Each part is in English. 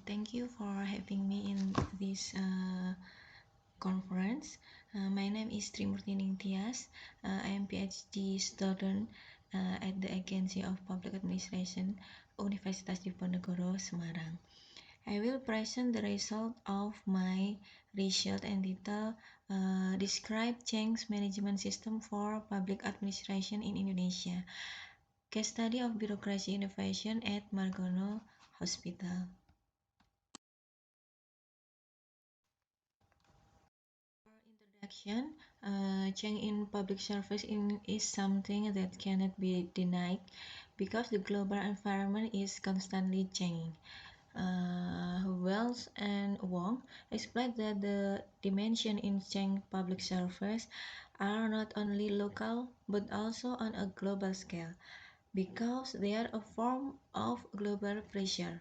Thank you for having me in this conference. My name is Trimurti Ningtyas. I am PhD student at the Agency of Public Administration, Universitas Diponegoro, Semarang. I will present the result of my research and detail describe change management system for public administration in Indonesia. Case study of bureaucracy innovation at Margono Hospital. Introduction, change in public service is something that cannot be denied because the global environment is constantly changing. Wells and Wong explained that the dimension in change public service are not only local but also on a global scale because they are a form of global pressure.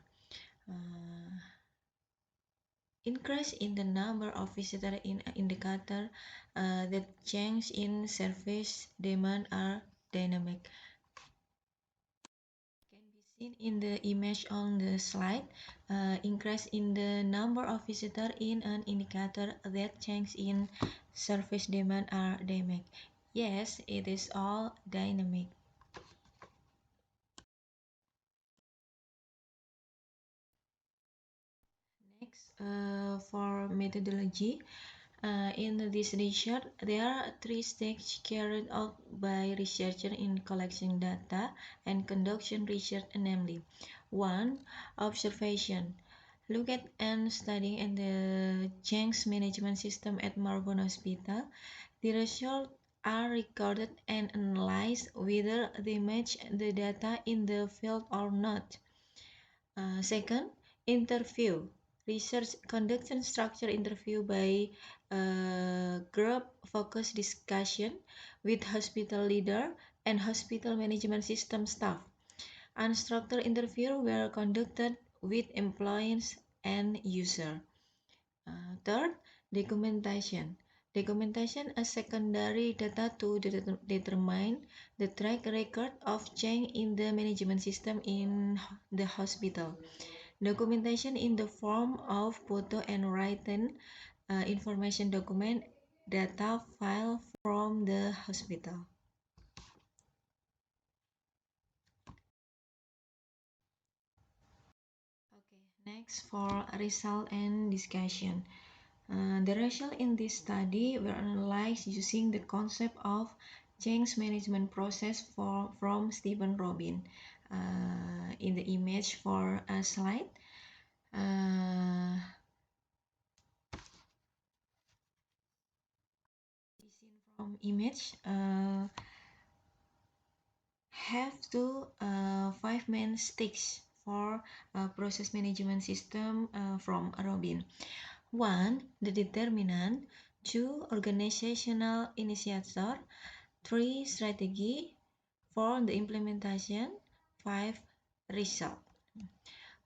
Increase in the number of visitors in an indicator that change in service demand are dynamic. Can be seen in the image on the slide. Increase in the number of visitors in an indicator that change in service demand are dynamic. Yes, it is all dynamic. Next, for methodology. In this research, there are three stages carried out by researchers in collecting data and conducting research, namely 1. Observation. Look at and studying the change management system at Margon Hospital. The results are recorded and analyzed whether they match the data in the field or not. Second, interview. Research conducted structured interview by group focus discussion with hospital leader and hospital management system staff. Unstructured interview were conducted with employees and user. Third, documentation. Documentation is secondary data to determine the track record of change in the management system in the hospital. Documentation in the form of photo and written information document data file from the hospital. Okay, next for result and discussion. The result in this study were analyzed using the concept of change management process from Stephen Robin. In the image for a slide, from image have two 5 main sticks for process management system from Robin. 1. The determinant. 2. Organizational initiator. 3. Strategy. 4. The implementation. 5. Result.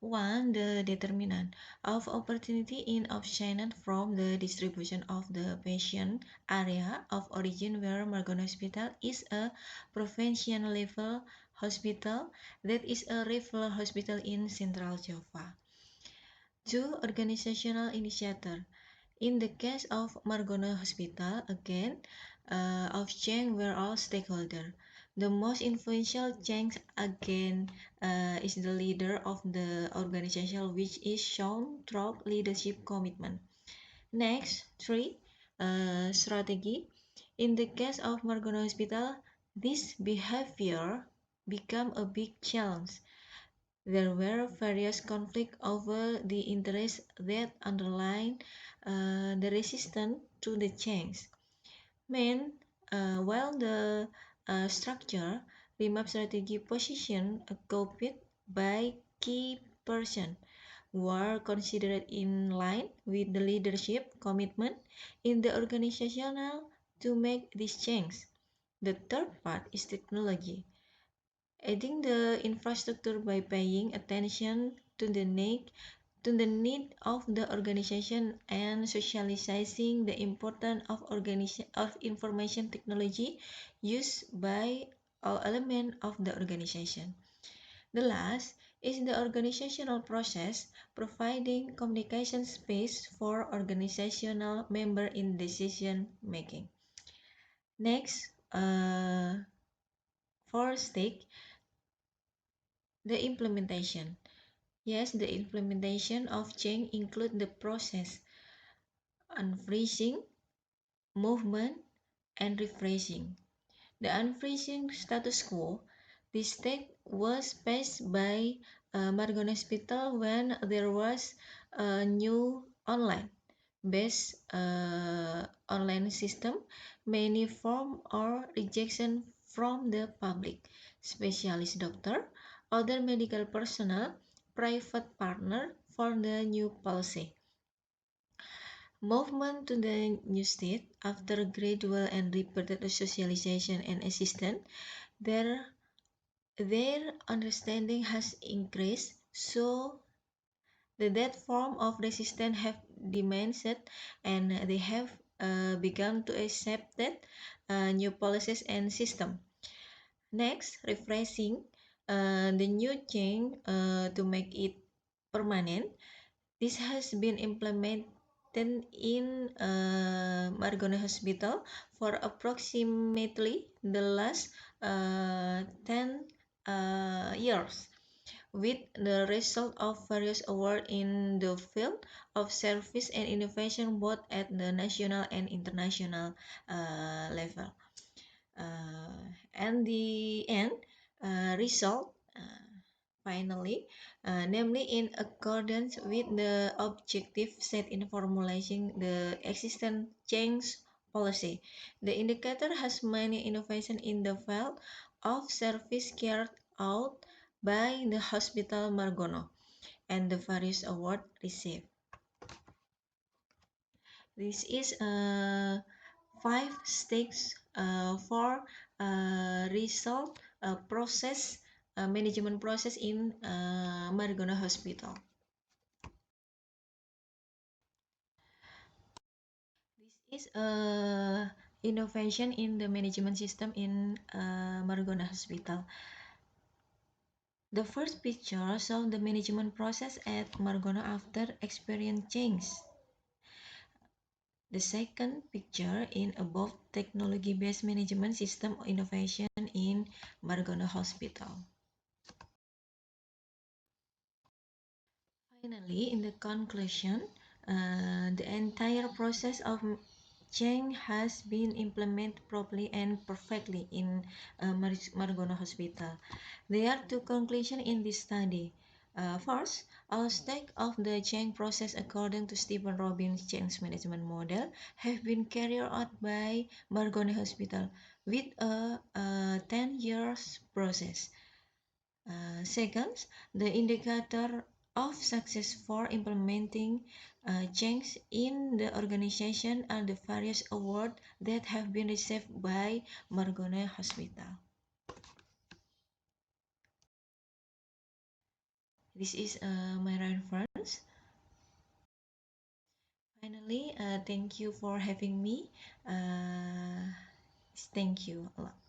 1. The determinant of opportunity in obtained from the distribution of the patient area of origin where Margon Hospital is a provincial level hospital that is a referral hospital in Central Java. 2. Organizational initiator. In the case of Margono Hospital, again, of change were all stakeholders. The most influential change again is the leader of the organization, which is shown through leadership commitment. Next, 3. Strategy. In the case of Margono Hospital, this behavior became a big challenge. There were various conflicts over the interests that underline the resistance to the change. While the structure remap strategy position copied by key persons were considered in line with the leadership commitment in the organizational to make this change. The third part is technology. Adding the infrastructure by paying attention to the need of the organization and socializing the importance of information technology used by all elements of the organization. The last is the organizational process, providing communication space for organizational member in decision making. Next, for stake, the implementation. Yes, the implementation of change include the process, unfreezing, movement, and refreshing. The unfreezing status quo, this state was faced by Margon Hospital when there was a new online-based online system, many form or rejection from the public, specialist doctor, other medical personnel, private partner for the new policy. Movement to the new state after gradual and repeated socialization and assistance, their understanding has increased, so that form of resistance have diminished, and they have begun to accept that new policies and system. Next, refreshing the new change to make it permanent. This has been implemented in Margona Hospital for approximately the last 10 years, with the result of various awards in the field of service and innovation both at the national and international level. And the end result finally, namely in accordance with the objective set in formulating the existing change policy. The indicator has many innovations in the field of service carried out by the Hospital Margono and the various awards received. This is 5 steps for result process management process in Margona Hospital. This is innovation in the management system in Margona Hospital. The first picture shows the management process at Margona after experience change. The second picture in above technology-based management system innovation in Margona Hospital. Finally, in the conclusion, the entire process of change has been implemented properly and perfectly in Margona Hospital. There are 2 conclusions in this study. First, all steps of the change process according to Stephen Robbins' change management model have been carried out by Margona Hospital with a 10 years process. Second, the indicator of success for implementing change in the organization are the various awards that have been received by Margona Hospital. This is my reference. Finally, thank you for having me. Thank you a lot.